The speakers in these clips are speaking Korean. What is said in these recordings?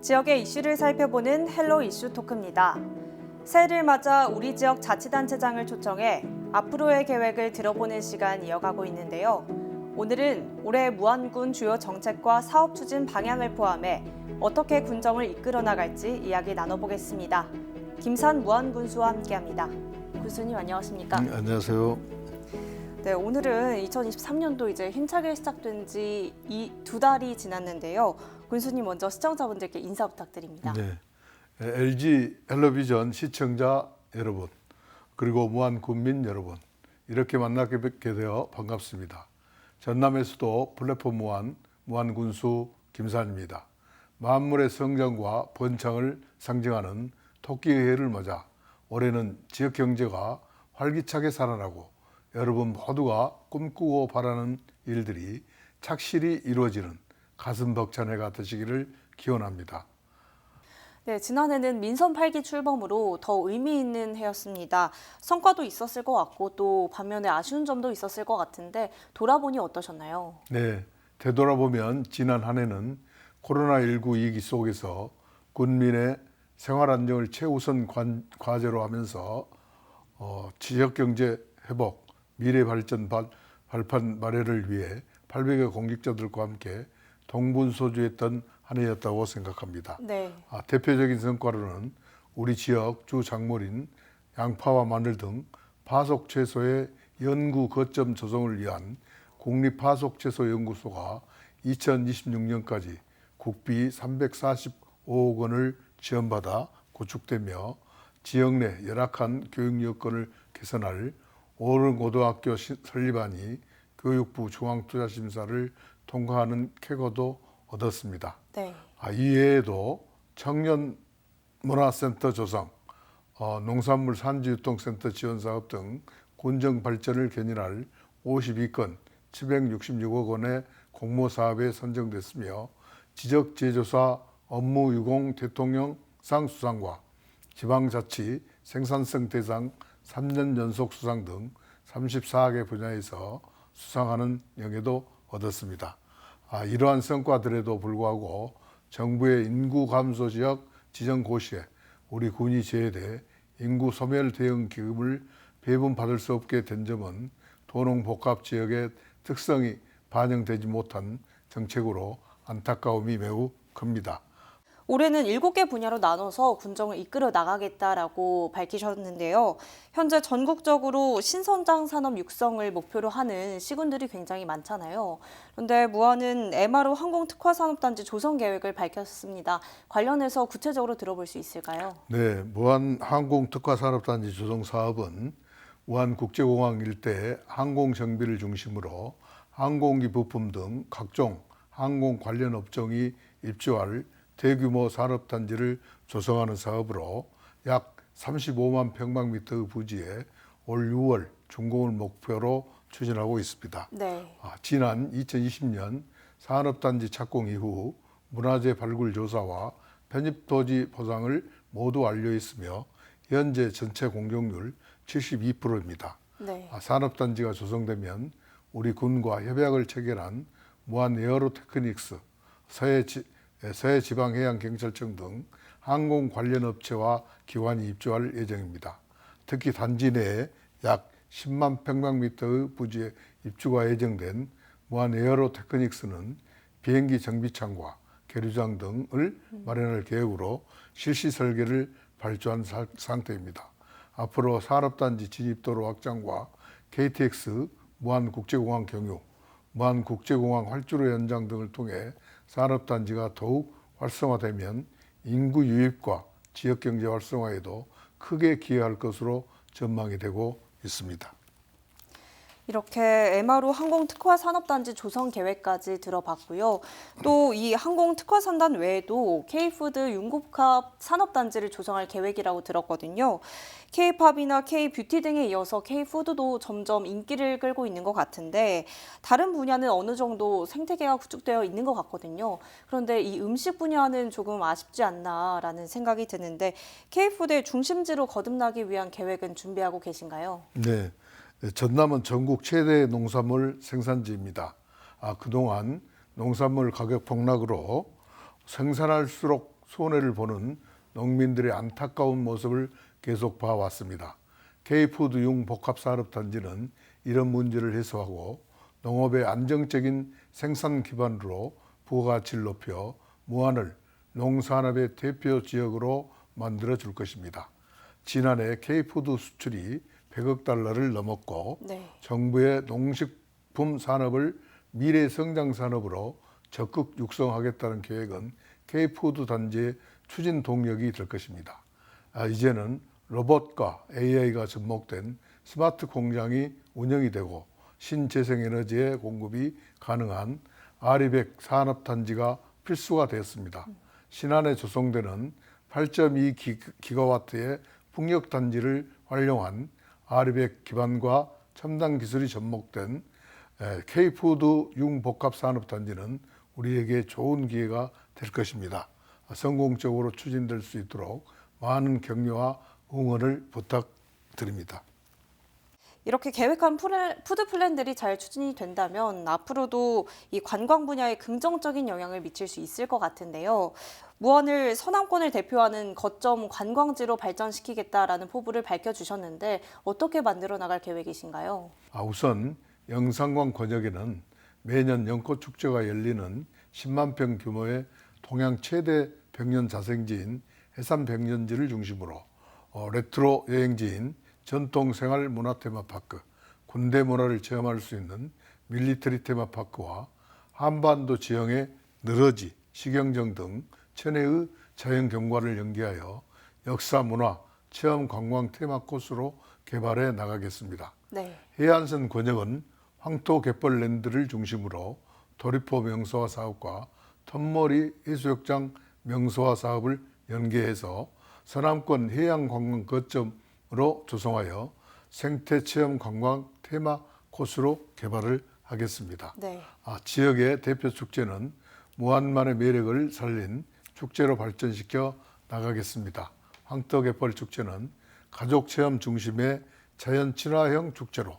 지역의 이슈를 살펴보는 헬로 이슈 토크입니다. 새해를 맞아 우리 지역 자치단체장을 초청해 앞으로의 계획을 들어보는 시간 이어가고 있는데요. 오늘은 올해 무안군 주요 정책과 사업 추진 방향을 포함해 어떻게 군정을 이끌어 나갈지 이야기 나눠보겠습니다. 김산 무안군수와 함께합니다. 군수님 안녕하십니까? 안녕하세요. 네, 오늘은 2023년도 이제 힘차게 시작된 지 2달이 지났는데요. 군수님 먼저 시청자분들께 인사 부탁드립니다. 네, LG 헬로비전 시청자 여러분, 그리고 무안군민 여러분, 이렇게 만나게 뵙게 되어 반갑습니다. 전남의 수도 플랫폼 무안군수 김산입니다. 만물의 성장과 번창을 상징하는 토끼의 해를 맞아 올해는 지역 경제가 활기차게 살아나고 여러분 모두가 꿈꾸고 바라는 일들이 착실히 이루어지는 가슴 벅찬 해가 되시기를 기원합니다. 네, 지난해는 민선 8기 출범으로 더 의미 있는 해였습니다. 성과도 있었을 것 같고 또 반면에 아쉬운 점도 있었을 것 같은데 돌아보니 어떠셨나요? 네, 되돌아보면 지난 한 해는 코로나19 위기 속에서 군민의 생활 안정을 최우선 과제로 하면서 지역 경제 회복, 미래 발전 발판 마련을 위해 800여 공직자들과 함께 동분서주했던 한 해였다고 생각합니다. 네. 대표적인 성과로는 우리 지역 주 작물인 양파와 마늘 등 파속 채소의 연구 거점 조성을 위한 국립파속채소연구소가 2026년까지 국비 345억 원을 지원받아 구축되며 지역 내 열악한 교육 여건을 개선할 어른고등학교 설립안이 교육부 중앙투자심사를 통과하는 쾌거도 얻었습니다. 네. 이외에도 청년문화센터 조성, 농산물 산지유통센터 지원사업 등 군정 발전을 견인할 52건 766억 원의 공모사업에 선정됐으며 지적제조사 업무유공 대통령상 수상과 지방자치 생산성 대상 3년 연속 수상 등 34개 분야에서 수상하는 영예도 얻었습니다. 이러한 성과들에도 불구하고 정부의 인구 감소 지역 지정 고시에 우리 군이 제외돼 인구 소멸 대응 기금을 배분받을 수 없게 된 점은 도농복합 지역의 특성이 반영되지 못한 정책으로 안타까움이 매우 큽니다. 올해는 7개 분야로 나눠서 군정을 이끌어 나가겠다라고 밝히셨는데요. 현재 전국적으로 신선장 산업 육성을 목표로 하는 시군들이 굉장히 많잖아요. 그런데 무안은 MRO 항공특화산업단지 조성 계획을 밝혔습니다. 관련해서 구체적으로 들어볼 수 있을까요? 네, 무안 항공특화산업단지 조성 사업은 무안국제공항 일대 항공 정비를 중심으로 항공기 부품 등 각종 항공 관련 업종이 입주할 대규모 산업단지를 조성하는 사업으로 약 35만 평방미터의 부지에 올 6월 준공을 목표로 추진하고 있습니다. 네. 지난 2020년 산업단지 착공 이후 문화재 발굴 조사와 편입토지 보상을 모두 완료 있으며 현재 전체 공정률 72%입니다. 네. 산업단지가 조성되면 우리 군과 협약을 체결한 무안 에어로테크닉스, 서해지방해양경찰청 등 항공 관련 업체와 기관이 입주할 예정입니다. 특히 단지 내에 약 10만 평방미터의 부지에 입주가 예정된 무안 에어로테크닉스는 비행기 정비창과 계류장 등을 마련할 계획으로 실시 설계를 발주한 상태입니다. 앞으로 산업단지 진입도로 확장과 KTX 무안국제공항 경유, 무안국제공항 활주로 연장 등을 통해 산업단지가 더욱 활성화되면 인구 유입과 지역경제 활성화에도 크게 기여할 것으로 전망이 되고 있습니다. 이렇게 MRO 항공특화산업단지 조성 계획까지 들어봤고요. 또 이 항공특화산단 외에도 K푸드 융복합 산업단지를 조성할 계획이라고 들었거든요. K팝이나 K뷰티 등에 이어서 K푸드도 점점 인기를 끌고 있는 것 같은데 다른 분야는 어느 정도 생태계가 구축되어 있는 것 같거든요. 그런데 이 음식 분야는 조금 아쉽지 않나라는 생각이 드는데 K푸드의 중심지로 거듭나기 위한 계획은 준비하고 계신가요? 네. 전남은 전국 최대 농산물 생산지입니다. 그동안 농산물 가격 폭락으로 생산할수록 손해를 보는 농민들의 안타까운 모습을 계속 봐왔습니다. K푸드융 복합산업단지는 이런 문제를 해소하고 농업의 안정적인 생산 기반으로 부가가치를 높여 무안을 농산업의 대표 지역으로 만들어 줄 것입니다. 지난해 K푸드 수출이 100억 달러를 넘었고 네. 정부의 농식품 산업을 미래 성장 산업으로 적극 육성하겠다는 계획은 K푸드 단지의 추진 동력이 될 것입니다. 이제는 로봇과 AI가 접목된 스마트 공장이 운영이 되고 신재생에너지의 공급이 가능한 아리백 산업단지가 필수가 되었습니다. 신안에 조성되는 8.2기가와트의 풍력단지를 활용한 아리백 기반과 첨단 기술이 접목된 K푸드 융복합산업단지는 우리에게 좋은 기회가 될 것입니다. 성공적으로 추진될 수 있도록 많은 격려와 응원을 부탁드립니다. 이렇게 계획한 푸드 플랜들이 잘 추진이 된다면 앞으로도 이 관광 분야에 긍정적인 영향을 미칠 수 있을 것 같은데요. 무안을 서남권을 대표하는 거점 관광지로 발전시키겠다라는 포부를 밝혀주셨는데 어떻게 만들어 나갈 계획이신가요? 우선 영산광 권역에는 매년 연꽃축제가 열리는 10만 평 규모의 동양 최대 백년 자생지인 해산백년지를 중심으로 레트로 여행지인 전통생활문화 테마파크, 군대 문화를 체험할 수 있는 밀리터리 테마파크와 한반도 지형의 늘어지, 식영정 등 천혜의 자연경관을 연계하여 역사, 문화, 체험, 관광 테마 코스로 개발해 나가겠습니다. 네. 해안선 권역은 황토 갯벌랜드를 중심으로 도리포 명소화 사업과 텀머리 해수욕장 명소화 사업을 연계해서 서남권 해양 관광 거점으로 조성하여 생태 체험 관광 테마 코스로 개발을 하겠습니다. 네. 지역의 대표 축제는 무안만의 매력을 살린 축제로 발전시켜 나가겠습니다. 황토갯벌 축제는 가족 체험 중심의 자연 친화형 축제로,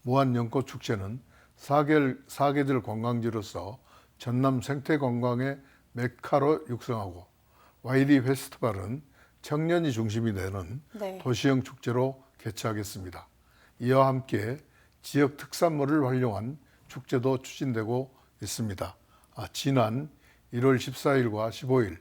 무안 연꽃 축제는 사계절 관광지로서 전남 생태 관광의 메카로 육성하고, YD 페스티벌은 청년이 중심이 되는 네. 도시형 축제로 개최하겠습니다. 이와 함께 지역 특산물을 활용한 축제도 추진되고 있습니다. 지난 1월 14일과 15일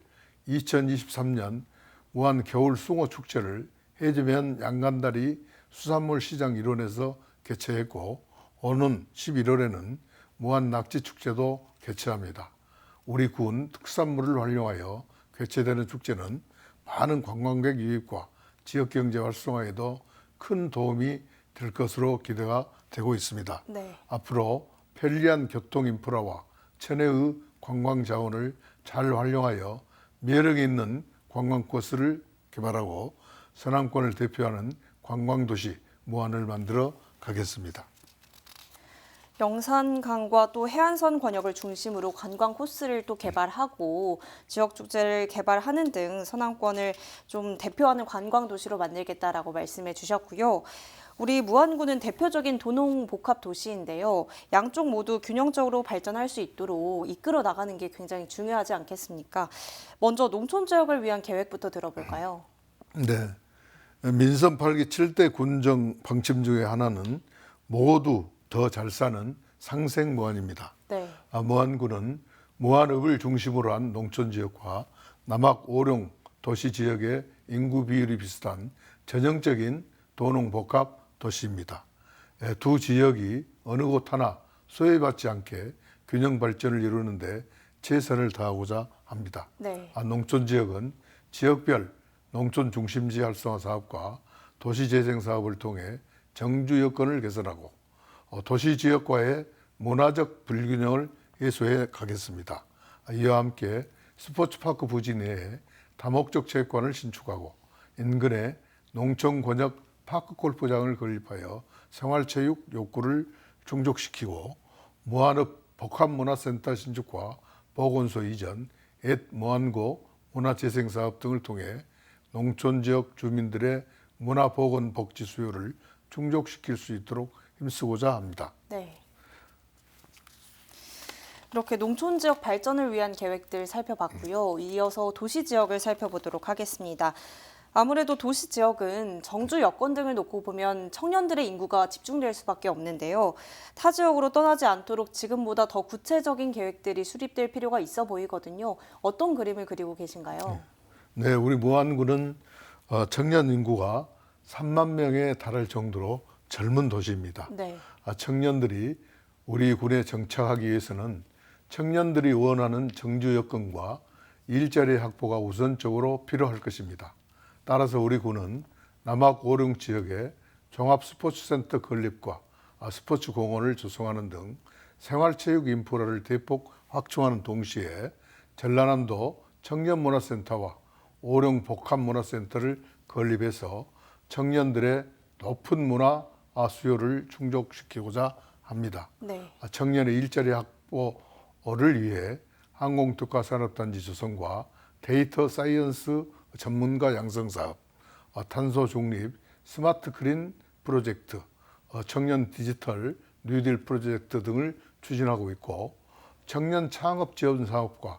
2023년 무안 겨울 숭어 축제를 해저면 양간다리 수산물 시장 일원에서 개최했고, 오는 11월에는 무안 낙지 축제도 개최합니다. 우리 군 특산물을 활용하여 개최되는 축제는 많은 관광객 유입과 지역 경제 활성화에도 큰 도움이 될 것으로 기대가 되고 있습니다. 네. 앞으로 편리한 교통 인프라와 천혜의 관광 자원을 잘 활용하여 매력 있는 관광 코스를 개발하고 서남권을 대표하는 관광도시 무안을 만들어 가겠습니다. 영산강과 또 해안선 권역을 중심으로 관광 코스를 또 개발하고 지역 축제를 개발하는 등 서남권을 좀 대표하는 관광 도시로 만들겠다라고 말씀해 주셨고요. 우리 무안군은 대표적인 도농 복합 도시인데요. 양쪽 모두 균형적으로 발전할 수 있도록 이끌어 나가는 게 굉장히 중요하지 않겠습니까? 먼저 농촌 지역을 위한 계획부터 들어볼까요? 네. 민선 8기 7대 군정 방침 중에 하나는 모두 더 잘 사는 상생 무안입니다. 네. 무안군은 무안읍을 중심으로 한 농촌 지역과 남학 오룡 도시 지역의 인구 비율이 비슷한 전형적인 도농 복합 도시입니다. 두 지역이 어느 곳 하나 소외받지 않게 균형 발전을 이루는데 최선을 다하고자 합니다. 네. 농촌 지역은 지역별 농촌 중심지 활성화 사업과 도시재생 사업을 통해 정주 여건을 개선하고 도시 지역과의 문화적 불균형을 해소해 가겠습니다. 이와 함께 스포츠파크 부지 내에 다목적 체육관을 신축하고 인근에 농촌 권역 파크 골프장을 건립하여 생활체육 욕구를 충족시키고 무안읍 복합문화센터 신축과 보건소 이전, 옛 무안고 문화재생사업 등을 통해 농촌 지역 주민들의 문화보건 복지 수요를 충족시킬 수 있도록 힘쓰고자 합니다. 네. 이렇게 농촌 지역 발전을 위한 계획들 살펴봤고요. 이어서 도시 지역을 살펴보도록 하겠습니다. 아무래도 도시 지역은 정주 여건 등을 놓고 보면 청년들의 인구가 집중될 수밖에 없는데요. 타 지역으로 떠나지 않도록 지금보다 더 구체적인 계획들이 수립될 필요가 있어 보이거든요. 어떤 그림을 그리고 계신가요? 네, 우리 무안군은 청년 인구가 3만 명에 달할 정도로 젊은 도시입니다. 네. 청년들이 우리 군에 정착하기 위해서는 청년들이 원하는 정주 여건과 일자리 확보가 우선적으로 필요할 것입니다. 따라서 우리 군은 남학 오령 지역에 종합 스포츠센터 건립과 스포츠 공원을 조성하는 등 생활체육 인프라를 대폭 확충하는 동시에 전라남도 청년문화센터와 오령 복합문화센터를 건립해서 청년들의 높은 문화 수요를 충족시키고자 합니다. 네. 청년의 일자리 확보를 위해 항공특화산업단지 조성과 데이터 사이언스 전문가 양성 사업, 탄소 중립 스마트 그린 프로젝트, 청년 디지털 뉴딜 프로젝트 등을 추진하고 있고 청년 창업 지원 사업과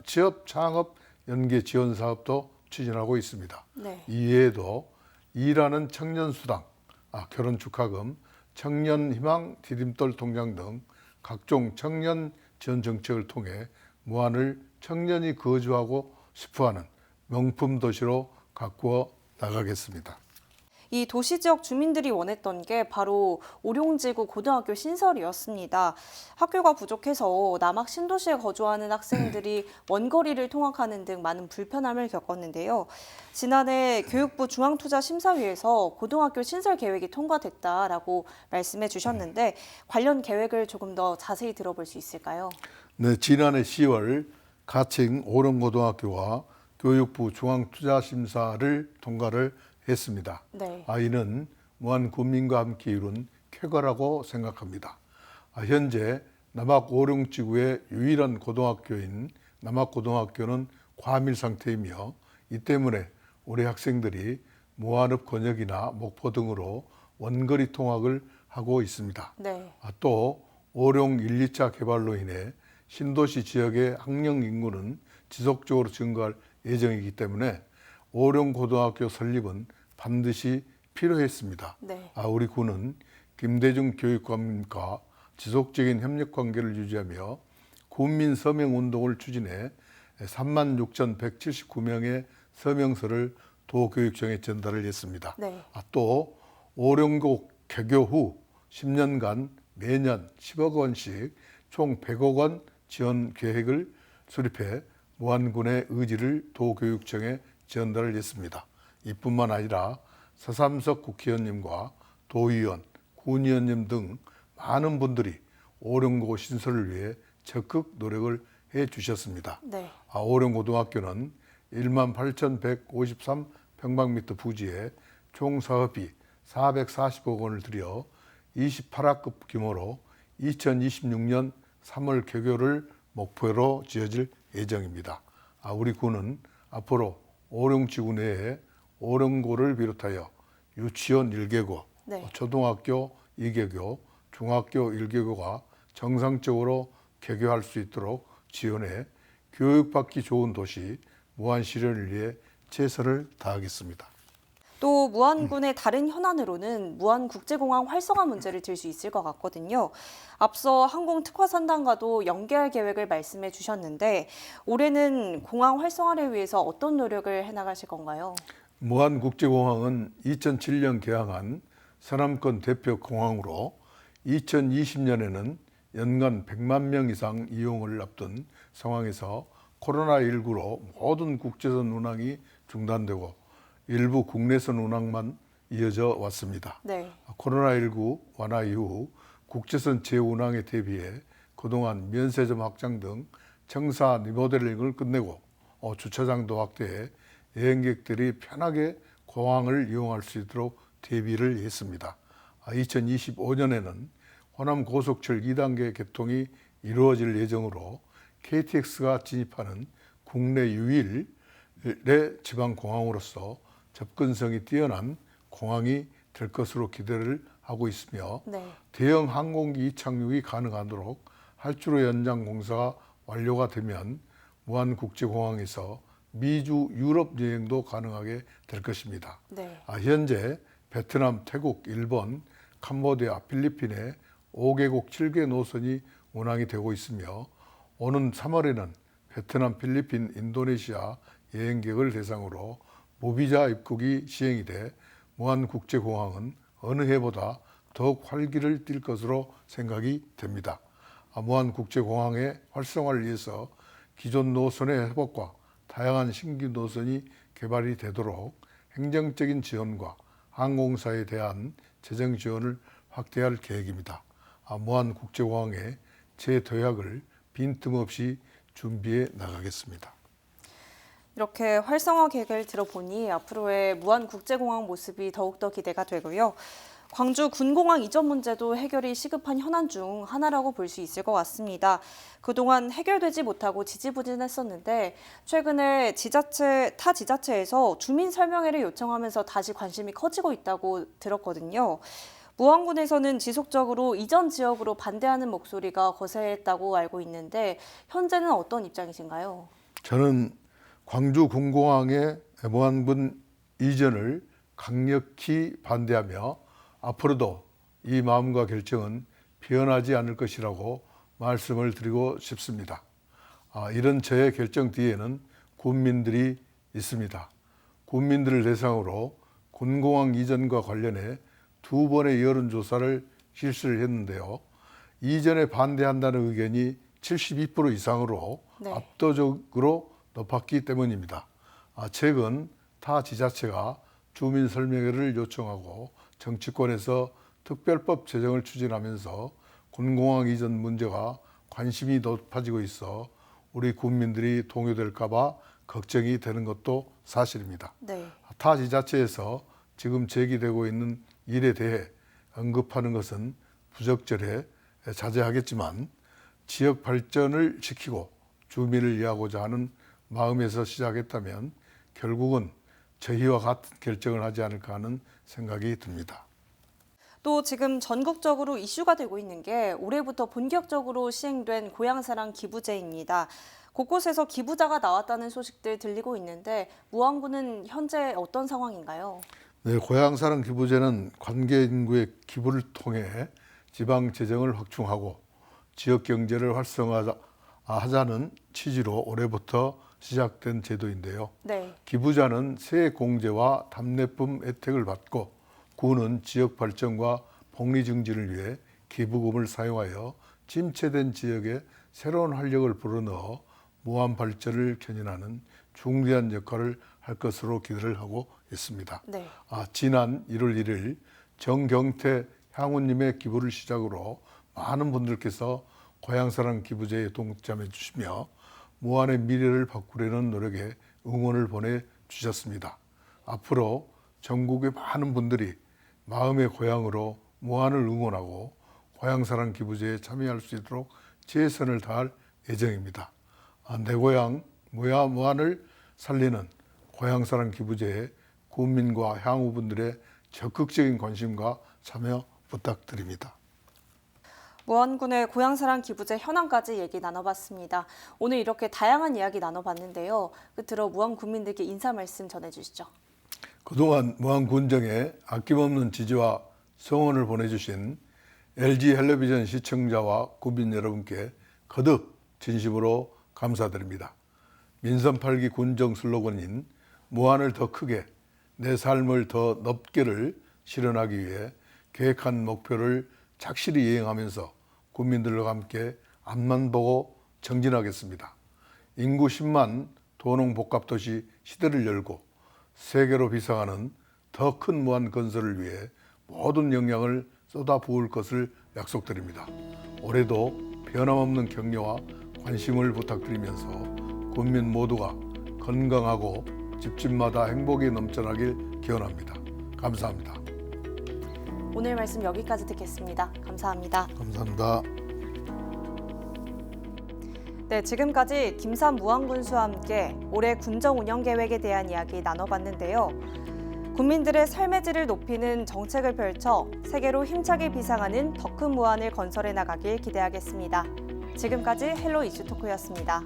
취업 창업 연계 지원 사업도 추진하고 있습니다. 네. 이외에도 일하는 청년 수당, 결혼 축하금, 청년 희망 디딤돌 통장 등 각종 청년 지원 정책을 통해 무안을 청년이 거주하고 싶어하는 명품 도시로 가꾸어 나가겠습니다. 이 도시 지역 주민들이 원했던 게 바로 오룡지구 고등학교 신설이었습니다. 학교가 부족해서 남학 신도시에 거주하는 학생들이 원거리를 통학하는 등 많은 불편함을 겪었는데요. 지난해 교육부 중앙투자심사위에서 고등학교 신설 계획이 통과됐다라고 말씀해 주셨는데 관련 계획을 조금 더 자세히 들어볼 수 있을까요? 네, 지난해 10월 가칭 오령고등학교와 교육부 중앙투자심사를 통과를 했습니다. 네. 이는 무한 국민과 함께 이룬 쾌거라고 생각합니다. 현재 남학 오령지구의 유일한 고등학교인 남학고등학교는 과밀 상태이며 이 때문에 우리 학생들이 무안읍 권역이나 목포 등으로 원거리 통학을 하고 있습니다. 네. 또 오령 1, 2차 개발로 인해 신도시 지역의 학령 인구는 지속적으로 증가할 예정이기 때문에 오령고등학교 설립은 반드시 필요했습니다. 네. 우리 군은 김대중 교육감과 지속적인 협력 관계를 유지하며 군민 서명 운동을 추진해 36,179명의 서명서를 도교육청에 전달을 했습니다. 네. 또 오령고 개교 후 10년간 매년 10억 원씩 총 100억 원 지원 계획을 수립해 무안군의 의지를 도교육청에 전달을 했습니다. 이뿐만 아니라 서삼석 국회의원님과 도의원, 군의원님 등 많은 분들이 오령고 신설을 위해 적극 노력을 해 주셨습니다. 네. 오령고등학교는 18,153평방미터 부지에 총 사업비 440억 원을 들여 28학급 규모로 2026년 3월 개교를 목표로 지어질 예정입니다. 우리 군은 앞으로 오령지구 내에 오령고를 비롯하여 유치원 1개고, 네. 초등학교 2개고, 중학교 1개고가 정상적으로 개교할 수 있도록 지원해 교육받기 좋은 도시 무안 실현을 위해 최선을 다하겠습니다. 또 무안군의 다른 현안으로는 무안국제공항 활성화 문제를 들 수 있을 것 같거든요. 앞서 항공특화산단과도 연계할 계획을 말씀해 주셨는데 올해는 공항 활성화를 위해서 어떤 노력을 해나가실 건가요? 무안국제공항은 2007년 개항한 서남권 대표 공항으로 2020년에는 연간 100만 명 이상 이용을 앞둔 상황에서 코로나19로 모든 국제선 운항이 중단되고 일부 국내선 운항만 이어져 왔습니다. 네. 코로나19 완화 이후 국제선 재운항에 대비해 그동안 면세점 확장 등 청사 리모델링을 끝내고 주차장도 확대해 여행객들이 편하게 공항을 이용할 수 있도록 대비를 했습니다. 2025년에는 호남 고속철 2단계 개통이 이루어질 예정으로 KTX가 진입하는 국내 유일의 지방공항으로서 접근성이 뛰어난 공항이 될 것으로 기대를 하고 있으며 네. 대형 항공기 착륙이 가능하도록 활주로 연장 공사가 완료가 되면 무안국제공항에서 미주 유럽 여행도 가능하게 될 것입니다. 네. 현재 베트남, 태국, 일본, 캄보디아, 필리핀의 5개국 7개 노선이 운항이 되고 있으며 오는 3월에는 베트남, 필리핀, 인도네시아 여행객을 대상으로 무비자 입국이 시행이 돼 무안국제공항은 어느 해보다 더욱 활기를 띨 것으로 생각이 됩니다. 무안국제공항의 활성화를 위해서 기존 노선의 회복과 다양한 신규 노선이 개발이 되도록 행정적인 지원과 항공사에 대한 재정 지원을 확대할 계획입니다. 무안국제공항의 재도약을 빈틈없이 준비해 나가겠습니다. 이렇게 활성화 계획을 들어보니 앞으로의 무안국제공항 모습이 더욱더 기대가 되고요. 광주 군공항 이전 문제도 해결이 시급한 현안 중 하나라고 볼 수 있을 것 같습니다. 그동안 해결되지 못하고 지지부진했었는데 최근에 타 지자체에서 주민 설명회를 요청하면서 다시 관심이 커지고 있다고 들었거든요. 무안군에서는 지속적으로 이전 지역으로 반대하는 목소리가 거세했다고 알고 있는데 현재는 어떤 입장이신가요? 저는 광주 군공항의 무안군 이전을 강력히 반대하며 앞으로도 이 마음과 결정은 변하지 않을 것이라고 말씀을 드리고 싶습니다. 이런 저의 결정 뒤에는 군민들이 있습니다. 군민들을 대상으로 군공항 이전과 관련해 2번의 여론조사를 실시를 했는데요. 이전에 반대한다는 의견이 72% 이상으로 네. 압도적으로 높았기 때문입니다. 최근 타 지자체가 주민 설명회를 요청하고 정치권에서 특별법 제정을 추진하면서 군공항 이전 문제가 관심이 높아지고 있어 우리 국민들이 동요될까 봐 걱정이 되는 것도 사실입니다. 네. 타 지자체에서 지금 제기되고 있는 일에 대해 언급하는 것은 부적절해 자제하겠지만 지역 발전을 지키고 주민을 위하고자 하는 마음에서 시작했다면 결국은 저희와 같은 결정을 하지 않을까 하는 생각이 듭니다. 또 지금 전국적으로 이슈가 되고 있는 게 올해부터 본격적으로 시행된 고향사랑 기부제입니다. 곳곳에서 기부자가 나왔다는 소식들 들리고 있는데 무안군은 현재 어떤 상황인가요? 네, 고향사랑 기부제는 관계 인구의 기부를 통해 지방 재정을 확충하고 지역 경제를 활성화하자는 취지로 올해부터 시작된 제도인데요. 네. 기부자는 세공제와 답례품 혜택을 받고 군은 지역 발전과 복리 증진을 위해 기부금을 사용하여 침체된 지역에 새로운 활력을 불어넣어 무한 발전을 견인하는 중대한 역할을 할 것으로 기대를 하고 있습니다. 네. 지난 1월 1일 정경태 향우님의 기부를 시작으로 많은 분들께서 고향사랑 기부제에 동참해 주시며 무안의 미래를 바꾸려는 노력에 응원을 보내주셨습니다. 앞으로 전국의 많은 분들이 마음의 고향으로 무안을 응원하고 고향사랑 기부제에 참여할 수 있도록 최선을 다할 예정입니다. 내 고향 무안을 살리는 고향사랑 기부제에 국민과 향후분들의 적극적인 관심과 참여 부탁드립니다. 무안군의 고향사랑 기부제 현황까지 얘기 나눠봤습니다. 오늘 이렇게 다양한 이야기 나눠봤는데요. 끝으로 무안 국민들께 인사 말씀 전해주시죠. 그동안 무안군정에 아낌없는 지지와 성원을 보내주신 LG 헬로비전 시청자와 국민 여러분께 거듭 진심으로 감사드립니다. 민선 8기 군정 슬로건인 무안을 더 크게, 내 삶을 더 넓게를 실현하기 위해 계획한 목표를 착실히 이행하면서 국민들과 함께 앞만 보고 정진하겠습니다. 인구 10만 도농복합도시 시대를 열고 세계로 비상하는 더 큰 무안 건설을 위해 모든 역량을 쏟아부을 것을 약속드립니다. 올해도 변함없는 격려와 관심을 부탁드리면서 국민 모두가 건강하고 집집마다 행복이 넘쳐나길 기원합니다. 감사합니다. 오늘 말씀 여기까지 듣겠습니다. 감사합니다. 감사합니다. 네, 지금까지 김산 무안군수와 함께 올해 군정 운영 계획에 대한 이야기 나눠봤는데요. 국민들의 삶의 질을 높이는 정책을 펼쳐 세계로 힘차게 비상하는 더 큰 무안을 건설해 나가길 기대하겠습니다. 지금까지 헬로 이슈 토크였습니다.